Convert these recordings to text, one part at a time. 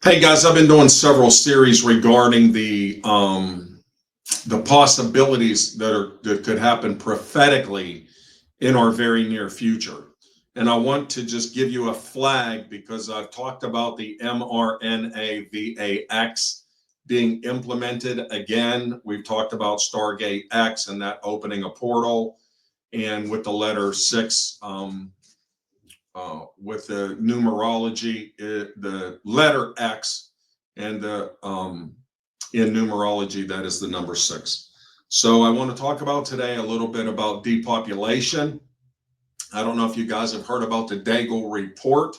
Hey guys, I've been doing several series regarding the possibilities that could happen prophetically in our very near future. And I want to just give you a flag because I've talked about the mRNA Vax being implemented again. We've talked about Stargate X and that opening a portal, and with the letter 6, with the numerology, the letter X, and the in numerology, that is the number 6. So I want to talk about today a little bit about depopulation. I don't know if you guys have heard about the Daigle report,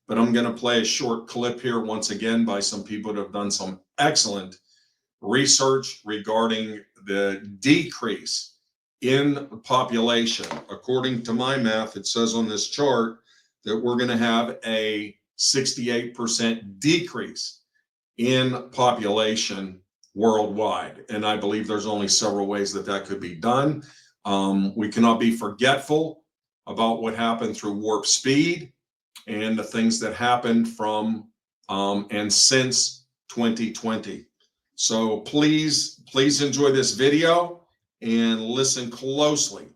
but I'm going to play a short clip here once again by some people that have done some excellent research regarding the decrease in population. According to my math, it says on this chart that we're going to have a 68% decrease in population worldwide. And I believe there's only several ways that that could be done. We cannot be forgetful about what happened through warp speed and the things that happened from and since 2020. So please enjoy this video and listen closely.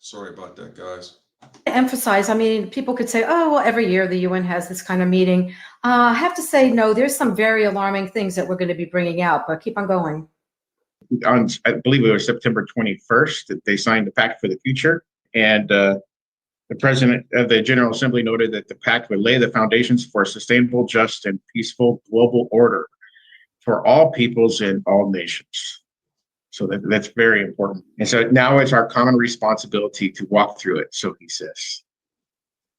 Sorry about that, guys. Emphasize, I mean, people could say, oh, well, every year the UN has this kind of meeting. I have to say, no, there's some very alarming things that we're going to be bringing out, but keep on going. I believe it was September 21st that they signed the Pact for the Future. And the president of the General Assembly noted that the pact would lay the foundations for a sustainable, just, and peaceful global order for all peoples and all nations. So that's very important. And so now it's our common responsibility to walk through it, so he says.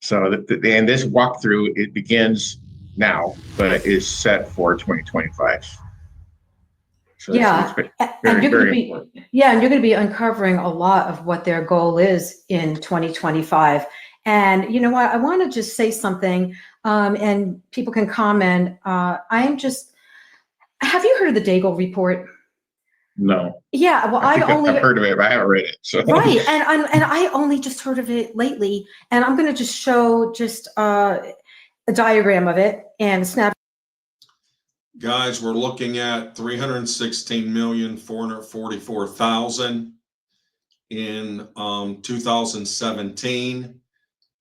So and this walkthrough, it begins now, but it is set for 2025. So yeah, and you're going to be uncovering a lot of what their goal is in 2025. And you know what? I want to just say something, and people can comment. Have you heard of the Daigle report? No. Yeah, well, I've heard of it, but I haven't read it. So. Right, and I only just heard of it lately, and I'm going to just show a diagram of it and snap. Guys, we're looking at 316,444,000 in 2017,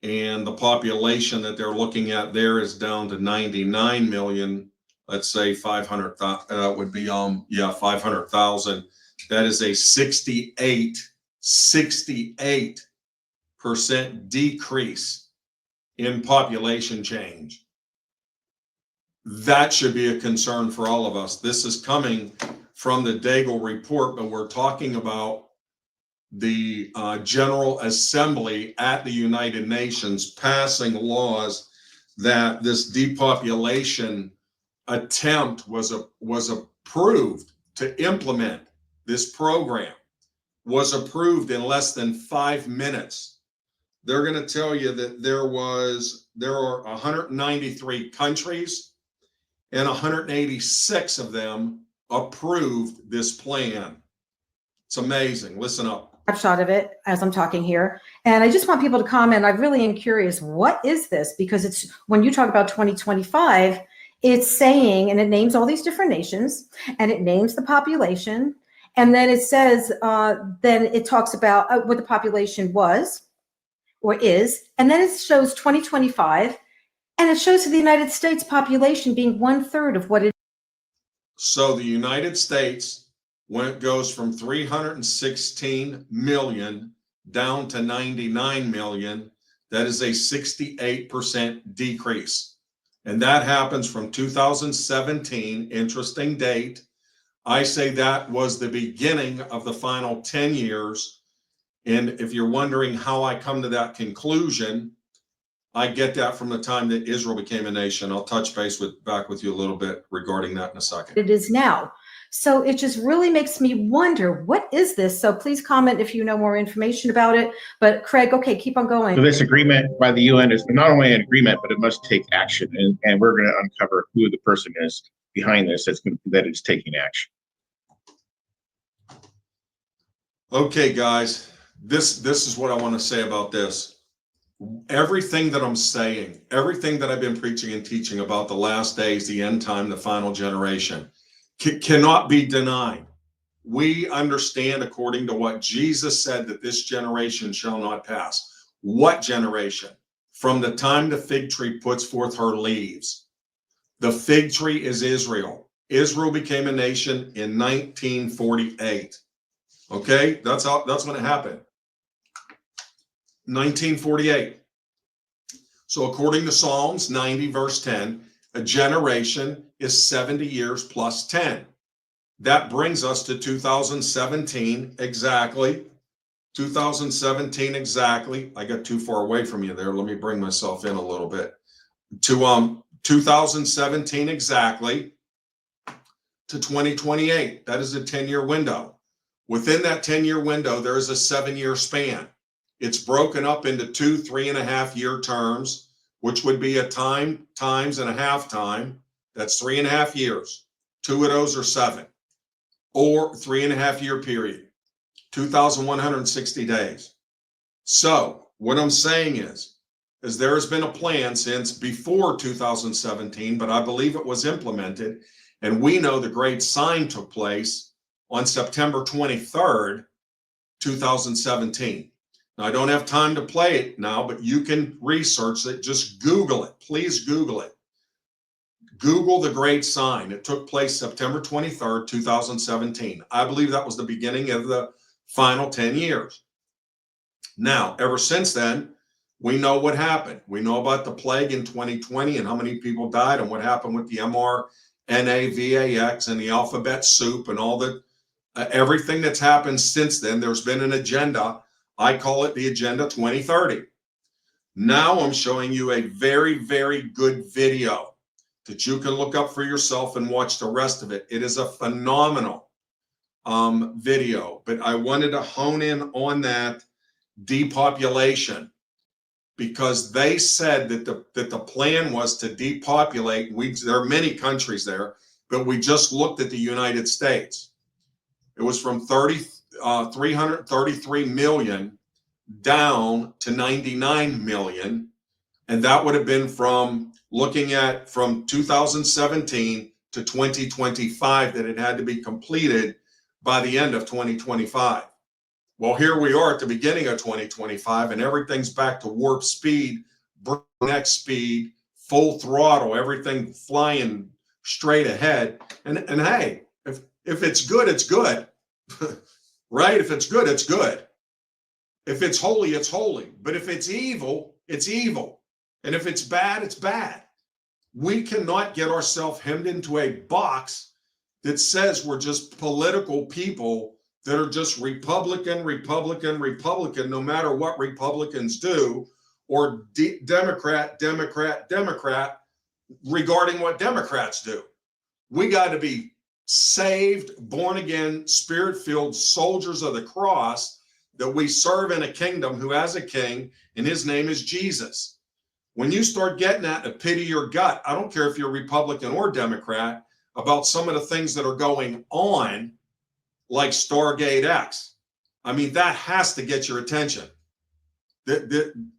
and the population that they're looking at there is down to 99 million. Let's say 500,000. That would be 500,000. That is a 68% decrease in population change. That should be a concern for all of us. This is coming from the Daigle report, but we're talking about the General Assembly at the United Nations passing laws that this depopulation attempt was approved to implement. This program was approved in less than 5 minutes. They're going to tell you that there are 193 countries and 186 of them approved this plan. It's amazing. Listen up. Snapshot of it as I'm talking here. And I just want people to comment. I really am curious, what is this? Because it's, when you talk about 2025, it's saying, and it names all these different nations, and it names the population, and then it says, then it talks about what the population was or is, and then it shows 2025, and it shows the United States population being 1/3 of what it is. So the United States goes from 316 million down to 99 million. That is a 68% decrease. And that happens from 2017, interesting date. I say that was the beginning of the final 10 years. And if you're wondering how I come to that conclusion, I get that from the time that Israel became a nation. I'll touch base back with you a little bit regarding that in a second. It is now. So it just really makes me wonder, what is this? So please comment if you know more information about it. But Craig, okay, keep on going. So this agreement by the UN is not only an agreement, but it must take action. And we're going to uncover who the person is behind this that is taking action. Okay, guys, this is what I want to say about this. Everything that I'm saying, everything that I've been preaching and teaching about the last days, the end time, the final generation, cannot be denied. We understand, according to what Jesus said, that this generation shall not pass. What generation? From the time the fig tree puts forth her leaves. The fig tree is Israel. Israel became a nation in 1948. Okay, that's when it happened. 1948. So according to Psalms 90, verse 10, a generation is 70 years plus 10. That brings us to 2017 exactly. 2017 exactly. I got too far away from you there. Let me bring myself in a little bit. To 2017 exactly to 2028. That is a 10-year window. Within that 10-year window, there is a 7-year span. It's broken up into 2 3.5-year terms, which would be a time times and a half time. That's 3.5 years. 2 of those are 7, or 3.5-year period, 2,160 days. So what I'm saying is there has been a plan since before 2017, but I believe it was implemented. And we know the great sign took place on September 23rd, 2017. Now, I don't have time to play it now, but you can research it. Just Google it. Please Google it. Google the great sign. It took place September 23rd, 2017. I believe that was the beginning of the final 10 years. Now, ever since then, we know what happened. We know about the plague in 2020 and how many people died and what happened with the mRNA, VAX, and the alphabet soup and all the everything that's happened since then. There's been an agenda. I call it the Agenda 2030. Now I'm showing you a very, very good video that you can look up for yourself and watch the rest of it. It is a phenomenal video, but I wanted to hone in on that depopulation, because they said that the plan was to depopulate. There are many countries there, but we just looked at the United States. It was from 333 million down to 99 million. And that would have been from looking at from 2017 to 2025, that it had to be completed by the end of 2025. Well, here we are at the beginning of 2025, and everything's back to warp speed, breakneck speed, full throttle, everything flying straight ahead. And hey, if it's good, it's good, right? If it's good, it's good. If it's holy, it's holy. But if it's evil, it's evil. And if it's bad, it's bad. We cannot get ourselves hemmed into a box that says we're just political people that are just Republican, no matter what Republicans do, or Democrat, regarding what Democrats do. We got to be saved, born again, spirit-filled soldiers of the cross, that we serve in a kingdom who has a king, and his name is Jesus. When you start getting at the pit of your gut, I don't care if you're Republican or Democrat, about some of the things that are going on, like STARGATE X. I mean, that has to get your attention.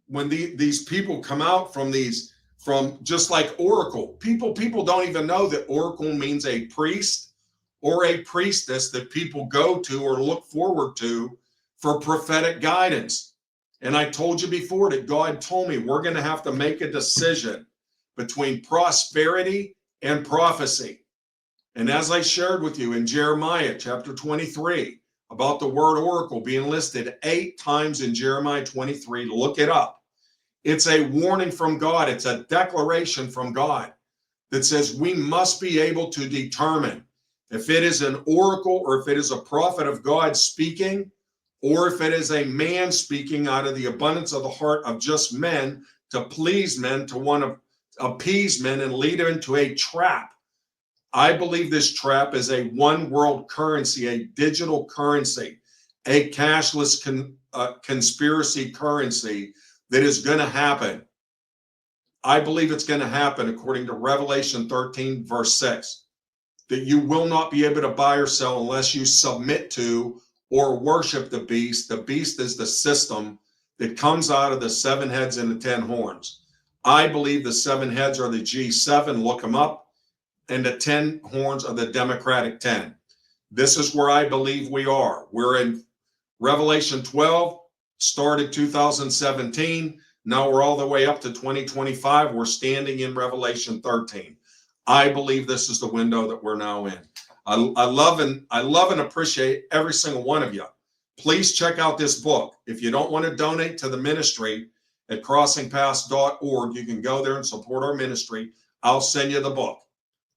When these people come out from just like Oracle, people don't even know that Oracle means a priest or a priestess that people go to or look forward to for prophetic guidance. And I told you before that God told me we're going to have to make a decision between prosperity and prophecy. And as I shared with you in Jeremiah chapter 23 about the word oracle being listed 8 times in Jeremiah 23, look it up. It's a warning from God. It's a declaration from God that says we must be able to determine if it is an oracle or if it is a prophet of God speaking, or if it is a man speaking out of the abundance of the heart of just men to please men, to want to appease men and lead them into a trap. I believe this trap is a one world currency, a digital currency, a cashless conspiracy currency that is going to happen. I believe it's going to happen according to Revelation 13, verse 6, that you will not be able to buy or sell unless you submit to or worship the beast. The beast is the system that comes out of the 7 heads and the 10 horns. I believe the 7 heads are the G7, look them up, and the 10 horns are the Democratic 10. This is where I believe we are. We're in Revelation 12, started 2017. Now we're all the way up to 2025. We're standing in Revelation 13. I believe this is the window that we're now in. I love and appreciate every single one of you. Please check out this book. If you don't want to donate to the ministry at crossingpaths.org, you can go there and support our ministry. I'll send you the book.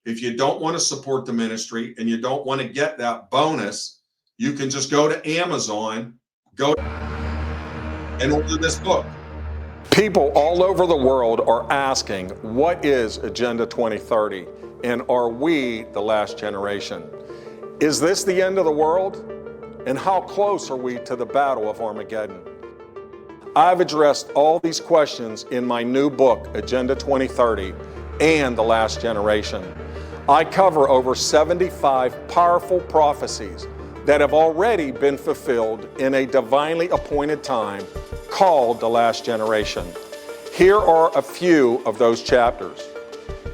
If you don't want to support the ministry and you don't want to get that bonus, you can just go to Amazon, go and order this book. People all over the world are asking, what is Agenda 2030? And are we the last generation? Is this the end of the world? And how close are we to the battle of Armageddon? I've addressed all these questions in my new book, Agenda 2030 and the Last Generation. I cover over 75 powerful prophecies that have already been fulfilled in a divinely appointed time called the Last Generation. Here are a few of those chapters.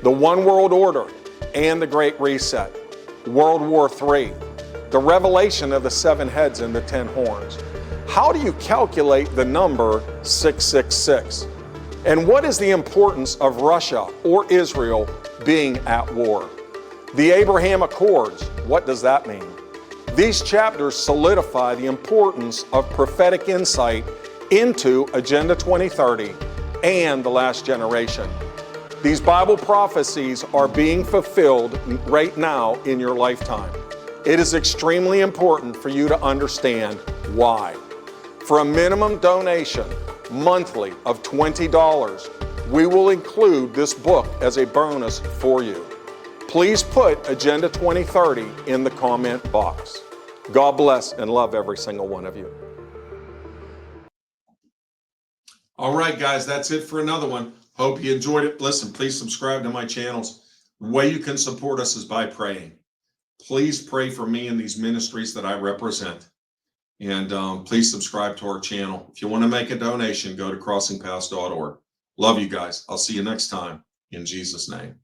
The One World Order and the Great Reset, World War III, the revelation of the 7 heads and the 10 horns. How do you calculate the number 666? And what is the importance of Russia or Israel being at war? The Abraham Accords, what does that mean? These chapters solidify the importance of prophetic insight into Agenda 2030 and the Last Generation. These Bible prophecies are being fulfilled right now in your lifetime. It is extremely important for you to understand why. For a minimum donation monthly of $20, we will include this book as a bonus for you. Please put Agenda 2030 in the comment box. God bless and love every single one of you. All right, guys, that's it for another one. Hope you enjoyed it. Listen, please subscribe to my channels. The way you can support us is by praying. Please pray for me and these ministries that I represent. And please subscribe to our channel. If you want to make a donation, go to crossingpaths.org. Love you guys. I'll see you next time in Jesus' name.